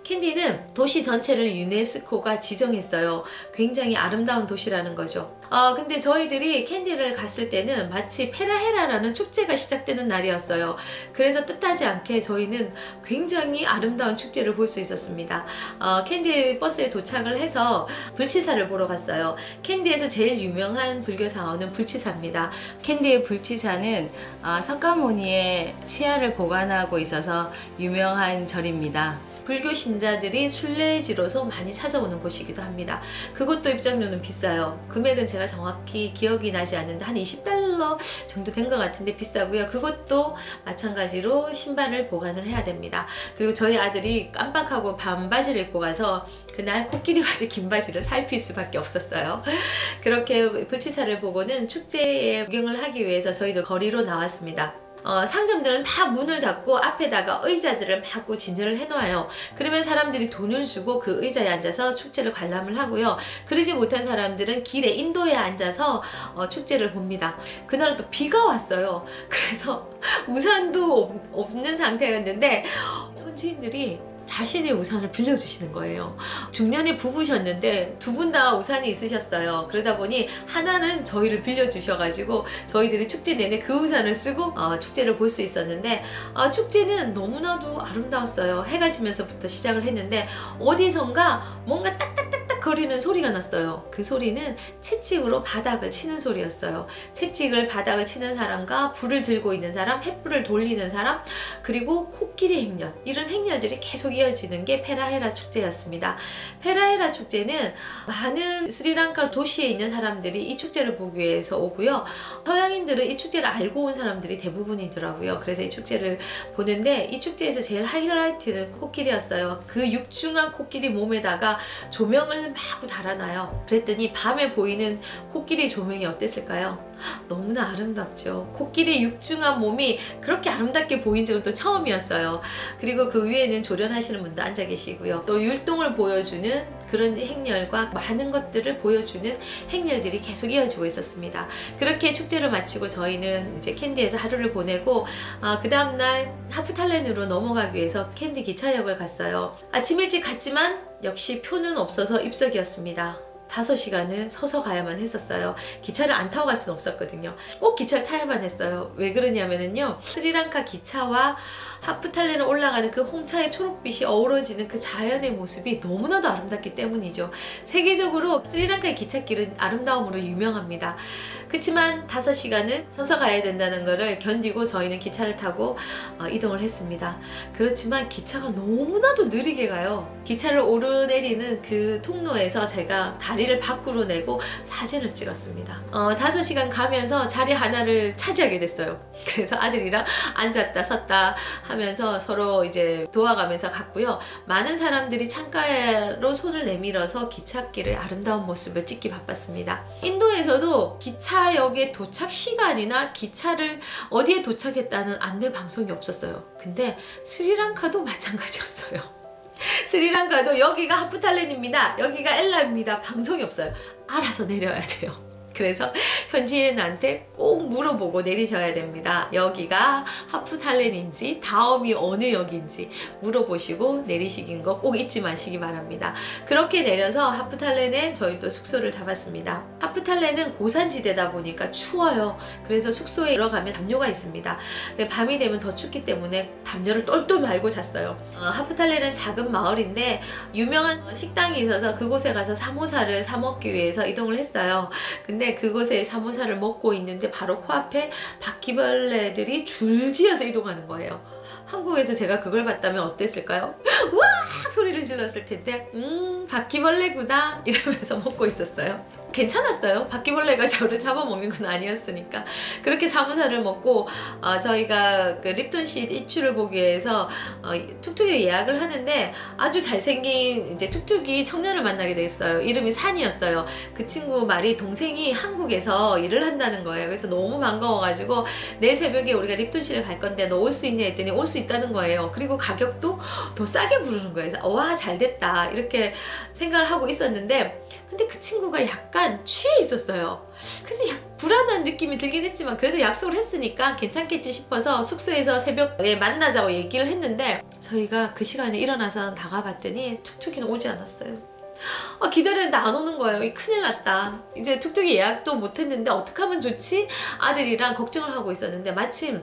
캔디는 도시 전체를 유네스코가 지정했어요. 굉장히 아름다운 도시라는 거죠. 근데 저희들이 캔디를 갔을 때는 마치 페라헤라라는 축제가 시작되는 날이었어요. 그래서 뜻하지 않게 저희는 굉장히 아름다운 축제를 볼 수 있었습니다. 캔디 버스에 도착을 해서 불치사를 보러 갔어요. 캔디에서 제일 유명한 불교 사원은 불치사입니다. 캔디의 불치사는 석가모니의 치아를 보관하고 있어서 유명한 절입니다. 불교 신자들이 순례지로서 많이 찾아오는 곳이기도 합니다. 그것도 입장료는 비싸요. 금액은 제가 정확히 기억이 나지 않는데 한 $20 정도 된 것 같은데 비싸고요. 그것도 마찬가지로 신발을 보관을 해야 됩니다. 그리고 저희 아들이 깜빡하고 반바지를 입고 가서 그날 코끼리 바지 긴 바지를 살필 수밖에 없었어요. 그렇게 불치사를 보고는 축제에 구경을 하기 위해서 저희도 거리로 나왔습니다. 상점들은 다 문을 닫고 앞에다가 의자들을 마구 진열을 해놓아요. 그러면 사람들이 돈을 주고 그 의자에 앉아서 축제를 관람을 하고요. 그러지 못한 사람들은 길에 인도에 앉아서 축제를 봅니다. 그날은 또 비가 왔어요. 그래서 우산도 없는 상태였는데 현지인들이 자신의 우산을 빌려주시는 거예요. 중년의 부부셨는데 두 분 다 우산이 있으셨어요. 그러다 보니 하나는 저희를 빌려주셔가지고 저희들이 축제 내내 그 우산을 쓰고 축제를 볼 수 있었는데 축제는 너무나도 아름다웠어요. 해가 지면서부터 시작을 했는데 어디선가 뭔가 딱딱딱딱 거리는 소리가 났어요. 그 소리는 채찍으로 바닥을 치는 소리였어요. 채찍을 바닥을 치는 사람과 불을 들고 있는 사람, 횃불을 돌리는 사람, 그리고 코끼리 행렬, 이런 행렬들이 계속 이어지는 게 페라헤라 축제였습니다. 페라헤라 축제는 많은 스리랑카 도시에 있는 사람들이 이 축제를 보기 위해서 오고요. 서양인들은 이 축제를 알고 온 사람들이 대부분이더라고요. 그래서 이 축제를 보는데 이 축제에서 제일 하이라이트는 코끼리였어요. 그 육중한 코끼리 몸에다가 조명을 마구 달아놔요. 그랬더니 밤에 보이는 코끼리 조명이 어땠을까요? 너무나 아름답죠. 코끼리 육중한 몸이 그렇게 아름답게 보인 적은 또 처음이었어요. 그리고 그 위에는 조련하시는 분도 앉아 계시고요. 또 율동을 보여주는 그런 행렬과 많은 것들을 보여주는 행렬들이 계속 이어지고 있었습니다. 그렇게 축제를 마치고 저희는 이제 캔디에서 하루를 보내고 그 다음날 하프탈렌으로 넘어가기 위해서 캔디 기차역을 갔어요. 아침 일찍 갔지만 역시 표는 없어서 입석이었습니다. 5시간을 서서 가야만 했었어요. 기차를 안 타고 갈 수는 없었거든요. 꼭 기차를 타야만 했어요. 왜 그러냐면요, 스리랑카 기차와 하프탈렌을 올라가는 그 홍차의 초록빛이 어우러지는 그 자연의 모습이 너무나도 아름답기 때문이죠. 세계적으로 스리랑카의 기찻길은 아름다움으로 유명합니다. 그렇지만 5시간을 서서 가야 된다는 것을 견디고 저희는 기차를 타고 이동을 했습니다. 그렇지만 기차가 너무나도 느리게 가요. 기차를 오르내리는 그 통로에서 제가 다리를 밖으로 내고 사진을 찍었습니다. 5시간 가면서 자리 하나를 차지하게 됐어요. 그래서 아들이랑 앉았다 섰다 하면서 서로 이제 도와가면서 갔고요. 많은 사람들이 창가로 손을 내밀어서 기찻길의 아름다운 모습을 찍기 바빴습니다. 인도에서도 기차역의 도착 시간이나 기차를 어디에 도착했다는 안내 방송이 없었어요. 근데 스리랑카도 마찬가지였어요. 스리랑카도 여기가 하프탈렌입니다, 여기가 엘라입니다, 방송이 없어요. 알아서 내려야 돼요. 그래서 현지인한테 꼭 물어보고 내리셔야 됩니다. 여기가 하프탈렌인지 다음이 어느 역인지 물어보시고 내리시긴 거 꼭 잊지 마시기 바랍니다. 그렇게 내려서 하프탈렌에 저희 또 숙소를 잡았습니다. 하프탈렌은 고산지대다 보니까 추워요. 그래서 숙소에 들어가면 담요가 있습니다. 밤이 되면 더 춥기 때문에 담요를 똘똘 말고 잤어요. 하프탈렌은 작은 마을인데 유명한 식당이 있어서 그곳에 가서 사모사를 사 먹기 위해서 이동을 했어요. 근데 그곳에 사모사를 먹고 있는데 바로 코앞에 바퀴벌레들이 줄지어서 이동하는 거예요. 한국에서 제가 그걸 봤다면 어땠을까요? 우악 소리를 질렀을 텐데 바퀴벌레구나 이러면서 먹고 있었어요. 괜찮았어요. 바퀴벌레가 저를 잡아먹는 건 아니었으니까. 그렇게 사무사를 먹고 저희가 그 립톤시 일출을 보기 위해서 툭툭이를 예약을 하는데 아주 잘생긴 이제 툭툭이 청년을 만나게 됐어요. 이름이 산이었어요. 그 친구 말이 동생이 한국에서 일을 한다는 거예요. 그래서 너무 반가워가지고 내일 새벽에 우리가 립톤시를 갈 건데 너 올 수 있냐 했더니 올 수 있다는 거예요. 그리고 가격도 더 싸게 부르는 거예요. 그래서 와, 잘 됐다 이렇게 생각을 하고 있었는데, 근데 그 친구가 약간 취해 있었어요. 그래서 불안한 느낌이 들긴 했지만 그래도 약속을 했으니까 괜찮겠지 싶어서 숙소에서 새벽에 만나자고 얘기를 했는데, 저희가 그 시간에 일어나서 나가봤더니 툭툭이는 오지 않았어요. 기다렸는데 안 오는 거예요. 큰일 났다. 이제 툭툭이 예약도 못했는데 어떻게 하면 좋지? 아들이랑 걱정을 하고 있었는데 마침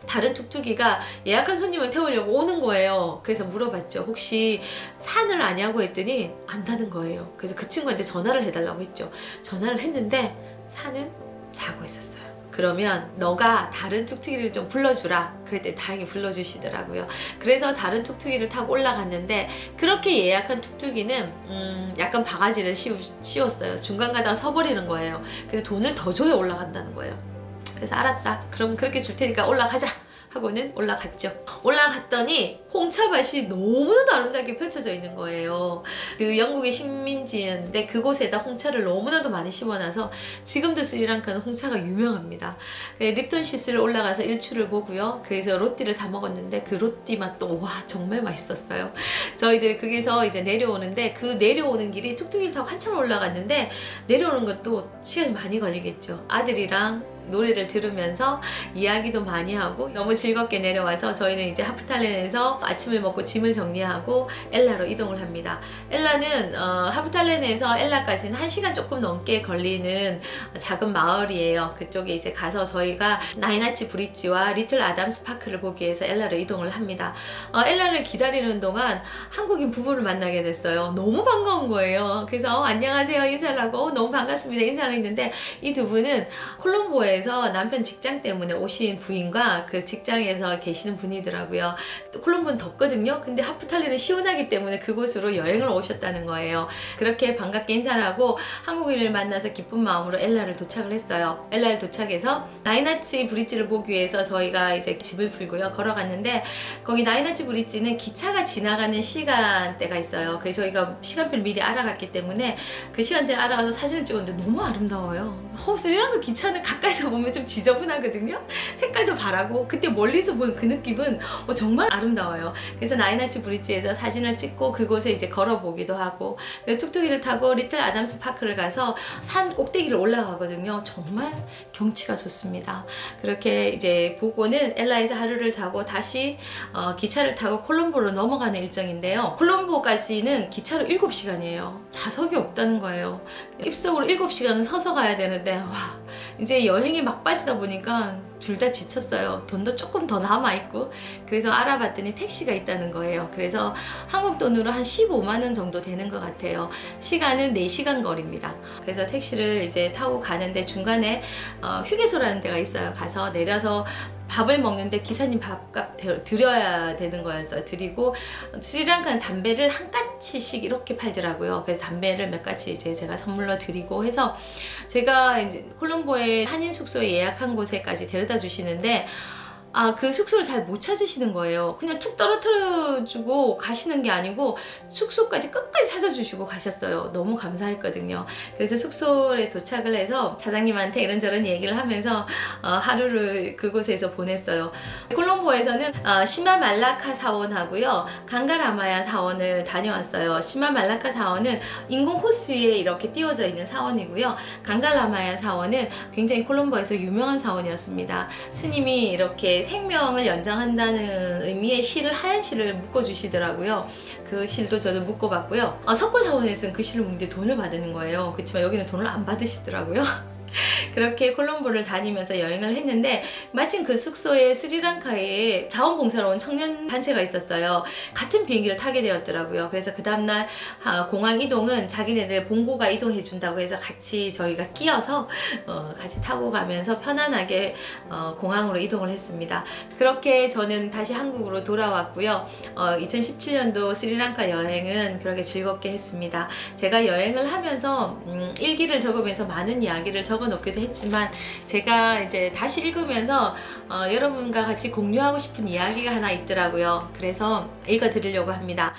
다른 툭툭이가 예약한 손님을 태우려고 오는 거예요. 그래서 물어봤죠. 혹시 산을 아냐고 했더니 안다는 거예요. 그래서 그 친구한테 전화를 해달라고 했죠. 전화를 했는데 산은 자고 있었어요. 그러면 너가 다른 툭툭이를 좀 불러주라. 그랬더니 다행히 불러주시더라고요. 그래서 다른 툭툭이를 타고 올라갔는데, 그렇게 예약한 툭툭이는 약간 바가지를 씌웠어요. 중간 가다가 서버리는 거예요. 그래서 돈을 더 줘야 올라간다는 거예요. 그래서 알았다. 그럼 그렇게 줄 테니까 올라가자 하고는 올라갔죠. 올라갔더니 홍차밭이 너무나도 아름답게 펼쳐져 있는 거예요. 그 영국의 식민지인데 그곳에다 홍차를 너무나도 많이 심어놔서 지금도 스리랑카는 홍차가 유명합니다. 립턴시스를 올라가서 일출을 보고요. 그래서 로띠를 사 먹었는데 그 로띠 맛도 와, 정말 맛있었어요. 저희들 거기서 이제 내려오는데, 그 내려오는 길이 툭툭이를 타고 한참 올라갔는데 내려오는 것도 시간이 많이 걸리겠죠. 아들이랑 노래를 들으면서 이야기도 많이 하고 너무 즐겁게 내려와서 저희는 이제 하프탈렌에서 아침을 먹고 짐을 정리하고 엘라로 이동을 합니다. 엘라는 하프탈렌에서 엘라까지는 1시간 조금 넘게 걸리는 작은 마을이에요. 그쪽에 이제 가서 저희가 나이나치 브릿지와 리틀 아담스 파크를 보기 위해서 엘라로 이동을 합니다. 엘라를 기다리는 동안 한국인 부부를 만나게 됐어요. 너무 반가운 거예요. 그래서 안녕하세요 인사를 하고 너무 반갑습니다 인사를 했는데, 이 두 분은 콜롬보에 남편 직장 때문에 오신 부인과 그 직장에서 계시는 분이더라고요. 또 콜롬보는 덥거든요. 근데 하프탈렌은 시원하기 때문에 그곳으로 여행을 오셨다는 거예요. 그렇게 반갑게 인사를 하고 한국인을 만나서 기쁜 마음으로 엘라를 도착을 했어요. 엘라를 도착해서 나이나치 브릿지를 보기 위해서 저희가 이제 집을 풀고요. 걸어갔는데, 거기 나이나치 브릿지는 기차가 지나가는 시간대가 있어요. 그래서 저희가 시간표를 미리 알아갔기 때문에 그 시간대를 알아가서 사진을 찍었는데 너무 아름다워요. 스리랑카 기차는 가까이서 보면 좀 지저분하거든요. 색깔도 바라고, 그때 멀리서 본 그 느낌은 정말 아름다워요. 그래서 나이나치 브릿지에서 사진을 찍고 그곳에 이제 걸어보기도 하고, 그래서 툭툭이를 타고 리틀 아담스 파크를 가서 산 꼭대기를 올라가거든요. 정말 경치가 좋습니다. 그렇게 이제 보고는 엘라에서 하루를 자고 다시 기차를 타고 콜롬보로 넘어가는 일정인데요. 콜롬보까지는 기차로 7시간이에요. 좌석이 없다는 거예요. 입석으로 7시간은 서서 가야 되는데, 와, 이제 여행이 막바지다 보니까 둘 다 지쳤어요. 돈도 조금 더 남아있고. 그래서 알아봤더니 택시가 있다는 거예요. 그래서 한국 돈으로 한 15만원 정도 되는 것 같아요. 시간은 4시간 거리입니다. 그래서 택시를 이제 타고 가는데 중간에 휴게소라는 데가 있어요. 가서 내려서 밥을 먹는데 기사님 밥값 드려야 되는 거였어요. 드리고, 스리랑카는 담배를 한 까치씩 이렇게 팔더라고요. 그래서 담배를 몇 까치 이제 제가 선물로 드리고 해서, 제가 이제 콜롬보의 한인 숙소에 예약한 곳에까지 데려다 주시는데, 그 숙소를 잘 못 찾으시는 거예요. 그냥 툭 떨어뜨려주고 가시는 게 아니고 숙소까지 끝까지 찾아주시고 가셨어요. 너무 감사했거든요. 그래서 숙소에 도착을 해서 사장님한테 이런저런 얘기를 하면서 하루를 그곳에서 보냈어요. 콜롬보에서는 시마말라카 사원하고요, 강가라마야 사원을 다녀왔어요. 시마말라카 사원은 인공 호수에 이렇게 띄워져 있는 사원이고요, 강가라마야 사원은 굉장히 콜롬보에서 유명한 사원이었습니다. 스님이 이렇게 생명을 연장한다는 의미의 실을, 하얀 실을 묶어주시더라고요. 그 실도 저도 묶어봤고요. 석굴 사원에서는 그 실을 묶는데 돈을 받는 거예요. 그렇지만 여기는 돈을 안 받으시더라고요. 그렇게 콜롬보를 다니면서 여행을 했는데, 마침 그 숙소에 스리랑카에 자원봉사로 온 청년 단체가 있었어요. 같은 비행기를 타게 되었더라고요. 그래서 그 다음날 공항 이동은 자기네들 본고가 이동해 준다고 해서 같이 저희가 끼어서 같이 타고 가면서 편안하게 공항으로 이동을 했습니다. 그렇게 저는 다시 한국으로 돌아왔고요. 2017년도 스리랑카 여행은 그렇게 즐겁게 했습니다. 제가 여행을 하면서 일기를 적으면서 많은 이야기를 적어놓기도 했지만, 제가 이제 다시 읽으면서 여러분과 같이 공유하고 싶은 이야기가 하나 있더라고요. 그래서 읽어드리려고 합니다.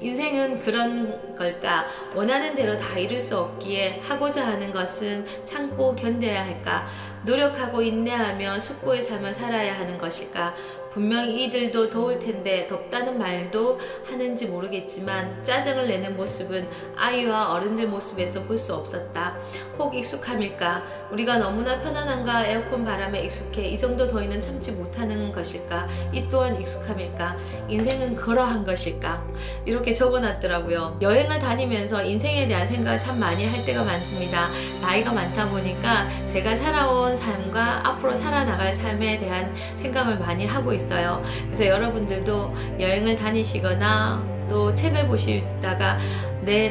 인생은 그런 걸까? 원하는 대로 다 이룰 수 없기에 하고자 하는 것은 참고 견뎌야 할까? 노력하고 인내하며 숙고의 삶을 살아야 하는 것일까? 분명히 이들도 더울 텐데 덥다는 말도 하는지 모르겠지만 짜증을 내는 모습은 아이와 어른들 모습에서 볼 수 없었다. 혹 익숙함일까? 우리가 너무나 편안함과 에어컨 바람에 익숙해 이 정도 더위는 참지 못하는 것일까? 이 또한 익숙함일까? 인생은 그러한 것일까? 이렇게 적어놨더라고요. 여행을 다니면서 인생에 대한 생각을 참 많이 할 때가 많습니다. 나이가 많다 보니까 제가 살아온 삶과 앞으로 살아나갈 삶에 대한 생각을 많이 하고 있어요. 그래서 여러분들도 여행을 다니시거나 또 책을 보시다가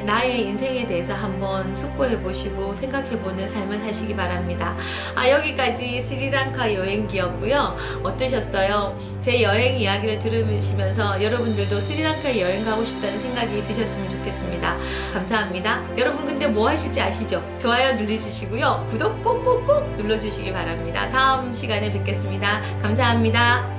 나의 인생에 대해서 한번 숙고해 보시고 생각해 보는 삶을 사시기 바랍니다. 여기까지 스리랑카 여행기였고요. 어떠셨어요? 제 여행 이야기를 들으시면서 여러분들도 스리랑카에 여행 가고 싶다는 생각이 드셨으면 좋겠습니다. 감사합니다. 여러분 근데 뭐 하실지 아시죠? 좋아요 눌러주시고요. 구독 꼭꼭꼭 눌러주시기 바랍니다. 다음 시간에 뵙겠습니다. 감사합니다.